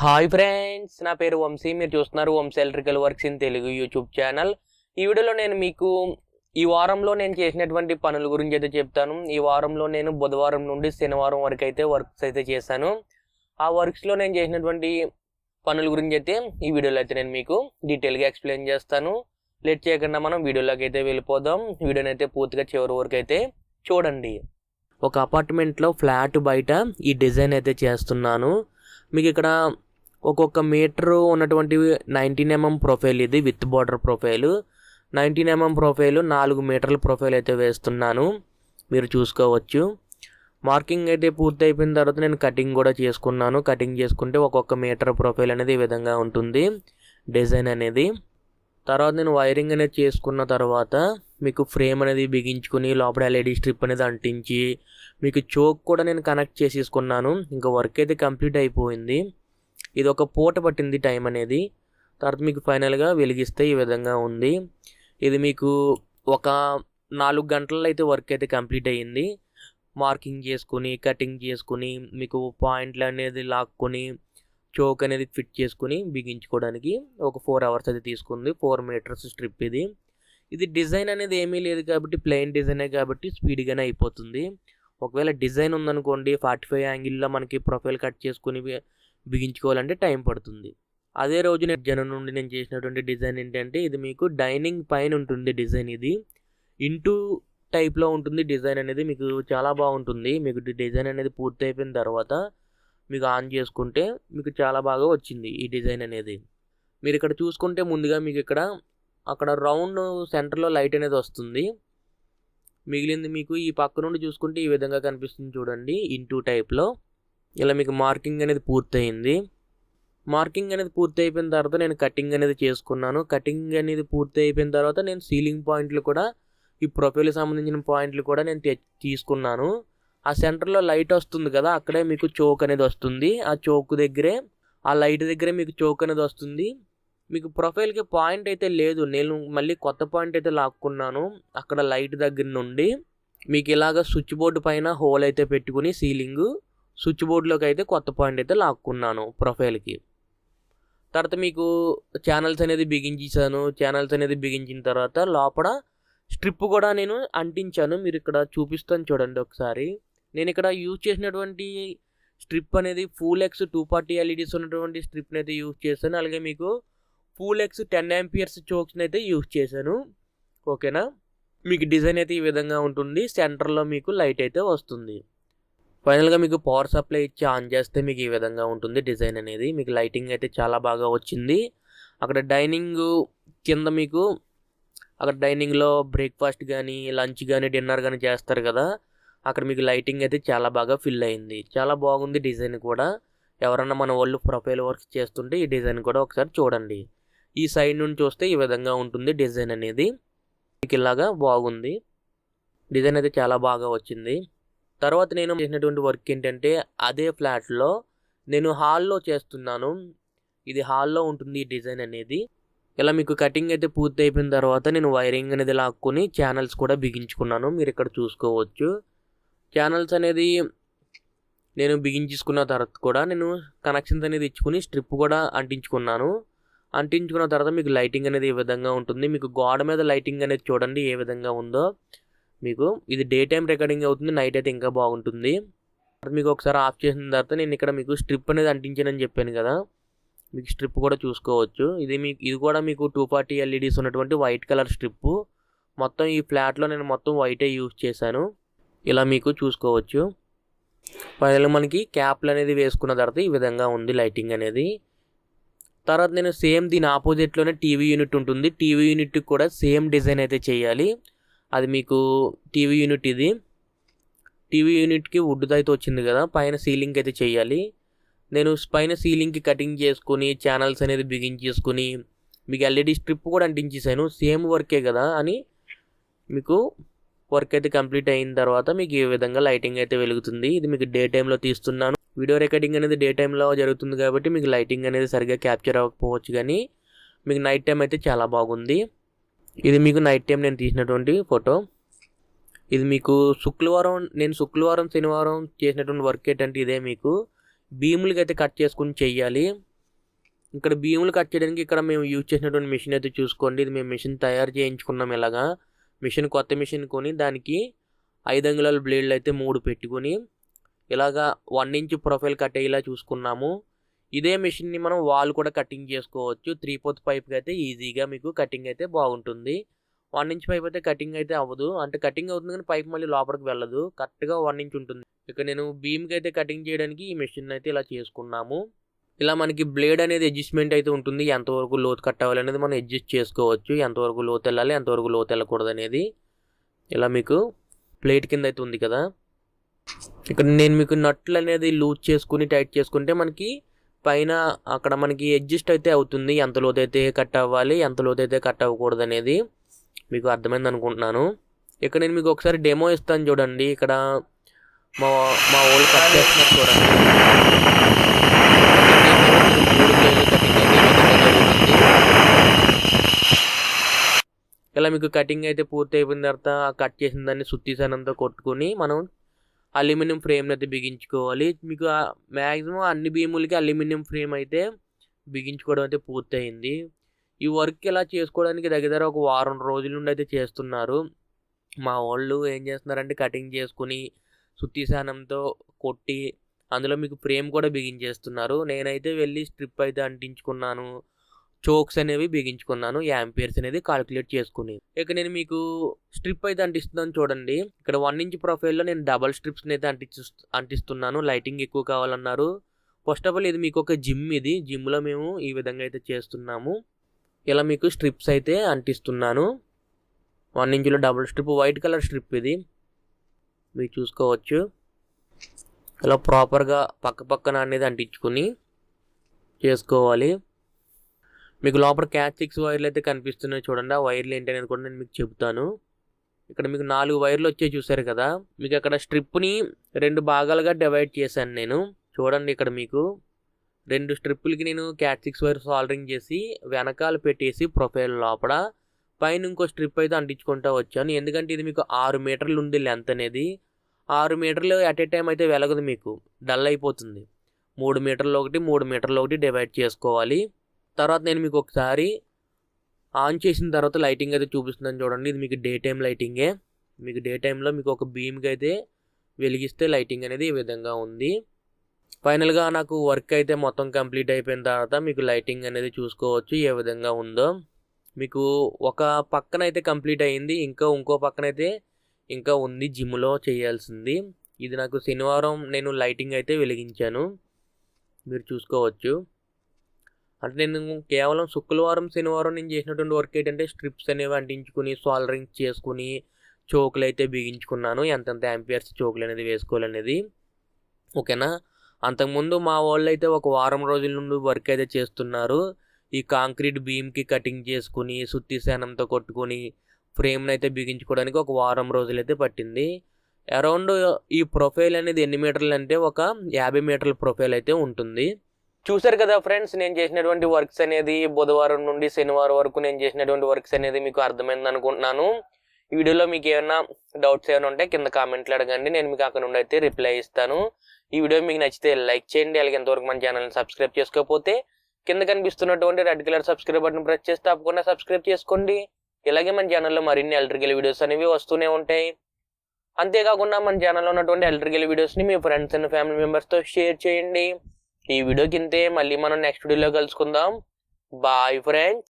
Hi friends, నా పేరు వంశీ. మీరు చూస్తున్నారు Vamshi electrical works in Telugu YouTube channel. ఈ వీడియోలో నేను మీకు ఈ వారంలో నేను చేసినటువంటి పనుల గురించి అయితే చెప్తాను. ఈ వారంలో నేను బుధవారం నుండి శనివారం వరకు అయితే వర్క్స్ అయితే చేశాను. ఆ వర్క్స్లో నేను చేసినటువంటి పనుల గురించి అయితే ఈ వీడియోలో అయితే నేను మీకు డీటెయిల్గా ఎక్స్ప్లెయిన్ చేస్తాను. లేట్ చేయకుండా మనం వీడియోలోకి అయితే వెళ్ళిపోదాం. వీడియోని అయితే పూర్తిగా చివరి వరకు అయితే చూడండి. ఒక అపార్ట్మెంట్లో ఫ్లాట్ బయట ఈ డిజైన్ అయితే చేస్తున్నాను. మీకు ఇక్కడ ఒక్కొక్క మీటర్ ఉన్నటువంటి 19mm ప్రొఫైల్, ఇది with border profile. 19mm profile 4 మీటర్ల ప్రొఫైల్ అయితే వేస్తున్నాను, మీరు చూసుకోవచ్చు. మార్కింగ్ అయితే పూర్తి అయిపోయిన తర్వాత నేను కటింగ్ కూడా చేసుకున్నాను. కటింగ్ చేసుకుంటే ఒక్కొక్క మీటర్ ప్రొఫైల్ అనేది ఈ విధంగా ఉంటుంది డిజైన్ అనేది. తర్వాత నేను వైరింగ్ అనేది చేసుకున్న తర్వాత మీకు ఫ్రేమ్ అనేది బిగించుకుని లోపల LED స్ట్రిప్ అనేది అంటించి మీకు చోక్ కూడా నేను కనెక్ట్ చేసేసుకున్నాను. ఇంకా వర్క్ అయితే కంప్లీట్ అయిపోయింది. ఇది ఒక పూట పట్టింది టైం అనేది. తర్వాత మీకు ఫైనల్గా వెలిగిస్తే ఈ విధంగా ఉంది. ఇది మీకు ఒక 4 గంటల్లో అయితే వర్క్ అయితే కంప్లీట్ అయ్యింది. మార్కింగ్ చేసుకుని కటింగ్ చేసుకుని మీకు పాయింట్లు అనేది లాక్కొని చోక్ అనేది ఫిట్ చేసుకుని బిగించుకోవడానికి ఒక 4 అవర్స్ అయితే తీసుకుంది. 4 మీటర్స్ స్ట్రిప్ ఇది డిజైన్ అనేది ఏమీ లేదు కాబట్టి ప్లెయిన్ డిజైనే కాబట్టి స్పీడ్గానే అయిపోతుంది. ఒకవేళ డిజైన్ ఉందనుకోండి 45 యాంగిల్లో మనకి ప్రొఫైల్ కట్ చేసుకుని బిగించుకోవాలంటే టైం పడుతుంది. అదే రోజు జనం నుండి నేను చేసినటువంటి డిజైన్ ఏంటంటే ఇది మీకు డైనింగ్ పైన ఉంటుంది డిజైన్. ఇది ఇంటూ టైప్లో ఉంటుంది డిజైన్ అనేది. మీకు చాలా బాగుంటుంది. మీకు డిజైన్ అనేది పూర్తి అయిపోయిన తర్వాత మీకు ఆన్ చేసుకుంటే మీకు చాలా బాగా వచ్చింది ఈ డిజైన్ అనేది. మీరు ఇక్కడ చూసుకుంటే ముందుగా మీకు అక్కడ రౌండ్ సెంటర్లో లైట్ అనేది వస్తుంది. మిగిలింది మీకు ఈ పక్క నుండి చూసుకుంటే ఈ విధంగా కనిపిస్తుంది చూడండి, ఇంటూ టైప్లో. ఇలా మీకు మార్కింగ్ అనేది పూర్తయింది. మార్కింగ్ అనేది పూర్తి అయిపోయిన తర్వాత నేను కటింగ్ అనేది చేసుకున్నాను. కటింగ్ అనేది పూర్తి అయిపోయిన తర్వాత నేను సీలింగ్ పాయింట్లు కూడా, ఈ ప్రొఫైల్కి సంబంధించిన పాయింట్లు కూడా నేను తీసుకున్నాను. ఆ సెంటర్లో లైట్ వస్తుంది కదా, అక్కడే మీకు చోక్ అనేది వస్తుంది. ఆ చోక్ దగ్గరే, ఆ లైట్ దగ్గరే మీకు చోక్ అనేది వస్తుంది. మీకు ప్రొఫైల్కి పాయింట్ అయితే లేదు, నేను మళ్ళీ కొత్త పాయింట్ అయితే లాక్కున్నాను అక్కడ లైట్ దగ్గర నుండి. మీకు ఇలాగ స్విచ్ బోర్డు పైన హోల్ అయితే పెట్టుకుని సీలింగ్ స్విచ్ బోర్డులోకి అయితే కొత్త పాయింట్ అయితే లాక్కున్నాను ప్రొఫైల్కి. తర్వాత మీకు ఛానల్స్ అనేది బిగించేసాను. ఛానల్స్ అనేది బిగించిన తర్వాత లోపల స్ట్రిప్ కూడా నేను అంటించాను. మీరు ఇక్కడ చూపిస్తాను చూడండి ఒకసారి. నేను ఇక్కడ యూజ్ చేసినటువంటి స్ట్రిప్ అనేది ఫుల్ ఎక్స్ 240 LEDs ఉన్నటువంటి స్ట్రిప్ని అయితే యూజ్ చేశాను. అలాగే మీకు ఫుల్ ఎక్స్ 10 amperes చోక్స్ని అయితే యూజ్ చేశాను. ఓకేనా, మీకు డిజైన్ అయితే ఈ విధంగా ఉంటుంది. సెంటర్లో మీకు లైట్ అయితే వస్తుంది. ఫైనల్గా మీకు పవర్ సప్లై ఇచ్చి ఆన్ చేస్తే మీకు ఈ విధంగా ఉంటుంది డిజైన్ అనేది. మీకు లైటింగ్ అయితే చాలా బాగా వచ్చింది. అక్కడ డైనింగ్ కింద మీకు అక్కడ డైనింగ్లో బ్రేక్ఫాస్ట్ కానీ లంచ్ కానీ డిన్నర్ కానీ చేస్తారు కదా, అక్కడ మీకు లైటింగ్ అయితే చాలా బాగా ఫిల్ అయింది. చాలా బాగుంది డిజైన్ కూడా. ఎవరన్నా మన వాళ్ళు ప్రొఫైల్ వర్క్ చేస్తుంటే ఈ డిజైన్ కూడా ఒకసారి చూడండి. ఈ సైడ్ నుండి చూస్తే ఈ విధంగా ఉంటుంది డిజైన్ అనేది. మీకు ఇలాగా బాగుంది డిజైన్ అయితే చాలా బాగా వచ్చింది. తర్వాత నేను చేసినటువంటి వర్క్ ఏంటంటే అదే ఫ్లాట్లో నేను హాల్లో చేస్తున్నాను. ఇది హాల్లో ఉంటుంది ఈ డిజైన్ అనేది. ఇలా మీకు కటింగ్ అయితే పూర్తి అయిపోయిన తర్వాత నేను వైరింగ్ అనేది లాక్కొని ఛానల్స్ కూడా బిగించుకున్నాను. మీరు ఇక్కడ చూసుకోవచ్చు. ఛానల్స్ అనేది నేను బిగించుకున్న తర్వాత కూడా నేను కనెక్షన్స్ అనేది ఇచ్చుకుని స్ట్రిప్ కూడా అంటించుకున్నాను. అంటించుకున్న తర్వాత మీకు లైటింగ్ అనేది ఈ విధంగా ఉంటుంది. మీకు గోడ మీద లైటింగ్ అనేది చూడండి ఏ విధంగా ఉందో. మీకు ఇది డే టైం రికార్డింగ్ అవుతుంది, నైట్ అయితే ఇంకా బాగుంటుంది. మీకు ఒకసారి ఆఫ్ చేసిన తర్వాత నేను ఇక్కడ మీకు స్ట్రిప్ అనేది అంటించానని చెప్పాను కదా, మీకు స్ట్రిప్ కూడా చూసుకోవచ్చు. ఇది కూడా మీకు 240 LEDs ఉన్నటువంటి వైట్ కలర్ స్ట్రిప్. మొత్తం ఈ ఫ్లాట్లో నేను మొత్తం వైటే యూజ్ చేశాను. ఇలా మీకు చూసుకోవచ్చు. ఫైనల్గా మనకి క్యాప్లు అనేది వేసుకున్న తర్వాత ఈ విధంగా ఉంది లైటింగ్ అనేది. తర్వాత నేను సేమ్ దీని ఆపోజిట్లోనే టీవీ యూనిట్ ఉంటుంది. టీవీ యూనిట్కి కూడా సేమ్ డిజైన్ అయితే చేయాలి. అది మీకు టీవీ యూనిట్, ఇది టీవీ యూనిట్కి వుడ్ అయితే వచ్చింది కదా, పైన సీలింగ్ అయితే చేయాలి. నేను పైన సీలింగ్కి కటింగ్ చేసుకుని ఛానల్స్ అనేది బిగించేసుకుని మీకు LED స్ట్రిప్ కూడా అంటించేసాను. సేమ్ వర్కే కదా అని మీకు వర్క్ అయితే కంప్లీట్ అయిన తర్వాత మీకు ఈ విధంగా లైటింగ్ అయితే వెలుగుతుంది. ఇది మీకు డే టైంలో తీస్తున్నాను. వీడియో రికార్డింగ్ అనేది డే టైంలో జరుగుతుంది కాబట్టి మీకు లైటింగ్ అనేది సరిగ్గా క్యాప్చర్ అవ్వకపోవచ్చు, కానీ మీకు నైట్ టైం అయితే చాలా బాగుంది. ఇది మీకు నైట్ టైం నేను తీసినటువంటి ఫోటో. ఇది మీకు శుక్రవారం శనివారం చేసినటువంటి వర్క్ ఏంటంటే ఇదే మీకు బీములకి అయితే కట్ చేసుకుని చెయ్యాలి. ఇక్కడ బీములు కట్ చేయడానికి ఇక్కడ మేము యూజ్ చేసినటువంటి మిషన్ అయితే చూసుకోండి. ఇది మేము మిషన్ తయారు చేయించుకున్నాం. ఇలాగా మిషన్ కొత్త మిషన్ కొని దానికి 5 అంగుళాల బ్లేడ్లు అయితే 3 పెట్టుకుని ఇలాగా 1 ఇంచ్ ప్రొఫైల్ కట్ అయ్యేలా చూసుకున్నాము. ఇదే మిషన్ని మనం వాల్ కూడా కటింగ్ చేసుకోవచ్చు. 3/4 పైప్కి అయితే ఈజీగా మీకు కటింగ్ అయితే బాగుంటుంది. 1 ఇంచ్ పైప్ అయితే కటింగ్ అయితే అవ్వదు, అంటే కటింగ్ అవుతుంది కానీ పైప్ మళ్ళీ లోపలికి వెళ్ళదు. కరెక్ట్గా 1 ఇంచ్ ఉంటుంది. ఇక నేను బీమ్కి అయితే కటింగ్ చేయడానికి ఈ మిషన్ అయితే ఇలా చేసుకున్నాము. ఇలా మనకి బ్లేడ్ అనేది అడ్జస్ట్మెంట్ అయితే ఉంటుంది. ఎంతవరకు లోతు కట్ అవ్వాలి అనేది మనం అడ్జస్ట్ చేసుకోవచ్చు. ఎంతవరకు లోతు వెళ్ళాలి, ఎంతవరకు లోతు వెళ్ళకూడదు అనేది. ఇలా మీకు ప్లేట్ కింద అయితే ఉంది కదా, ఇక్కడ నేను మీకు నట్లు అనేది లూజ్ చేసుకుని టైట్ చేసుకుంటే మనకి పైన అక్కడ మనకి అడ్జస్ట్ అయితే అవుతుంది. ఎంత లోతు అయితే కట్ అవ్వాలి, ఎంత లోతు అయితే కట్ అవ్వకూడదు అనేది మీకు అర్థమైంది అనుకుంటున్నాను. ఇక్కడ నేను మీకు ఒకసారి డెమో ఇస్తాను చూడండి. ఇక్కడ మా వాళ్ళు కట్ చేస్తున్నారు చూడండి. ఇలా మీకు కటింగ్ అయితే పూర్తి అయిపోయిన తర్వాత కట్ చేసిన దాన్ని సుత్తిసానంతో కొట్టుకుని మనం అల్యూమినియం ఫ్రేమ్ అయితే బిగించుకోవాలి. మీకు మ్యాక్సిమం అన్ని బీములకి అల్యూమినియం ఫ్రేమ్ అయితే బిగించుకోవడం అయితే పూర్తయింది. ఈ వర్క్ ఇలా చేసుకోవడానికి దగ్గర ఒక వారం రోజుల నుండి అయితే చేస్తున్నారు. మా వాళ్ళు ఏం చేస్తున్నారంటే కటింగ్ చేసుకుని సుత్తిసానంతో కొట్టి అందులో మీకు ఫ్రేమ్ కూడా బిగించేస్తున్నారు. నేనైతే వెళ్ళి స్ట్రిప్ అయితే అంటించుకున్నాను, చోక్స్ అనేవి బిగించుకున్నాను, యాంపియర్స్ అనేది కాలిక్యులేట్ చేసుకుని. ఇక నేను మీకు స్ట్రిప్ అయితే అంటిస్తున్నాను చూడండి. ఇక్కడ 1 ఇంచ్ ప్రొఫైల్లో నేను డబల్ స్ట్రిప్స్ని అయితే అంటిస్తున్నాను. లైటింగ్ ఎక్కువ కావాలన్నారు. ఫస్ట్ ఆఫ్ ఆల్ ఇది మీకు ఒక జిమ్, ఇది జిమ్లో మేము ఈ విధంగా అయితే చేస్తున్నాము. ఇలా మీకు స్ట్రిప్స్ అయితే అంటిస్తున్నాను. 1 ఇంచులో double strip, white colour strip ఇది మీరు చూసుకోవచ్చు. ఇలా ప్రాపర్గా పక్కన అనేది అంటించుకుని చేసుకోవాలి. మీకు లోపల క్యాట్ 6 వైర్లు అయితే కనిపిస్తున్నాయి చూడండి. ఆ వైర్లు ఏంటి అనేది కూడా నేను మీకు చెబుతాను. ఇక్కడ మీకు 4 వైర్లు వచ్చాయి చూసారు కదా. మీకు అక్కడ స్ట్రిప్ని 2 భాగాలుగా డివైడ్ చేశాను నేను. చూడండి ఇక్కడ మీకు 2 స్ట్రిప్పులకి నేను క్యాట్ 6 వైర్ సాల్డరింగ్ చేసి వెనకాల పెట్టేసి ప్రొఫైల్ లోపల పైన ఇంకో స్ట్రిప్ అయితే అంటించుకుంటూ వచ్చాను. ఎందుకంటే ఇది మీకు 6 మీటర్లు ఉంది లెంత్ అనేది. 6 మీటర్లు అట్ ఏ టైం అయితే వెలగదు, మీకు డల్ అయిపోతుంది. 3 మీటర్లు ఒకటి 3 మీటర్లు ఒకటి డివైడ్ చేసుకోవాలి. తర్వాత నేను మీకు ఒకసారి ఆన్ చేసిన తర్వాత లైటింగ్ అయితే చూపిస్తున్నాను చూడండి. ఇది మీకు డే టైం లైటింగే. మీకు డే టైంలో మీకు ఒక బీమ్కి అయితే వెలిగిస్తే లైటింగ్ అనేది ఈ విధంగా ఉంది. ఫైనల్గా నాకు వర్క్ అయితే మొత్తం కంప్లీట్ అయిపోయిన తర్వాత మీకు లైటింగ్ అనేది చూసుకోవచ్చు ఏ విధంగా ఉందో. మీకు ఒక పక్కన అయితే కంప్లీట్ అయ్యింది, ఇంకో పక్కన అయితే ఇంకా ఉంది జిమ్లో చేయాల్సింది. ఇది నాకు శనివారం నేను లైటింగ్ అయితే వెలిగించాను, మీరు చూసుకోవచ్చు. అంటే నేను కేవలం శుక్రవారం శనివారం నేను చేసినటువంటి వర్క్ ఏంటంటే స్ట్రిప్స్ అనేవి అంటించుకుని సాల్డరింగ్ చేసుకుని చోకులు అయితే బిగించుకున్నాను. ఎంతెంత యాంపియర్స్ చోకులు అనేది వేసుకోవాలనేది, ఓకేనా. అంతకుముందు మా వాళ్ళు అయితే ఒక వారం రోజుల నుండి వర్క్ అయితే చేస్తున్నారు. ఈ కాంక్రీట్ బీమ్కి కటింగ్ చేసుకుని సుత్తిశానంతో కొట్టుకొని ఫ్రేమ్ని అయితే బిగించుకోవడానికి ఒక వారం రోజులు అయితే పట్టింది. అరౌండ్ ఈ ప్రొఫైల్ అనేది ఎన్ని మీటర్లు అంటే ఒక 50 మీటర్ల ప్రొఫైల్ అయితే ఉంటుంది. చూసారు కదా ఫ్రెండ్స్, నేను చేసినటువంటి వర్క్స్ అనేది బుధవారం నుండి శనివారం వరకు నేను చేసినటువంటి వర్క్స్ అనేది మీకు అర్థమైంది అనుకుంటున్నాను. ఈ వీడియోలో మీకు ఏమైనా డౌట్స్ ఏమైనా ఉంటే కింద కామెంట్లు అడగండి, నేను మీకు అక్కడ నుండి అయితే రిప్లై ఇస్తాను. ఈ వీడియో మీకు నచ్చితే లైక్ చేయండి. అలాగే ఎంతవరకు మన ఛానల్ని సబ్స్క్రైబ్ చేసుకోకపోతే కింద కనిపిస్తున్నటువంటి red colour subscribe button press చేసి తప్పకుండా సబ్స్క్రైబ్ చేసుకోండి. ఇలాగే మన ఛానల్లో మరిన్ని ఎలక్ట్రికల్ వీడియోస్ అనేవి వస్తూనే ఉంటాయి. అంతేకాకుండా మన ఛానల్లో ఉన్నటువంటి ఎలక్ట్రికల్ వీడియోస్ని మీ ఫ్రెండ్స్ అండ్ ఫ్యామిలీ మెంబర్స్తో షేర్ చేయండి. ఈ వీడియో కిందే మళ్ళీ మనం నెక్స్ట్ వీడియోలో కలుసుకుందాం. Bye friends.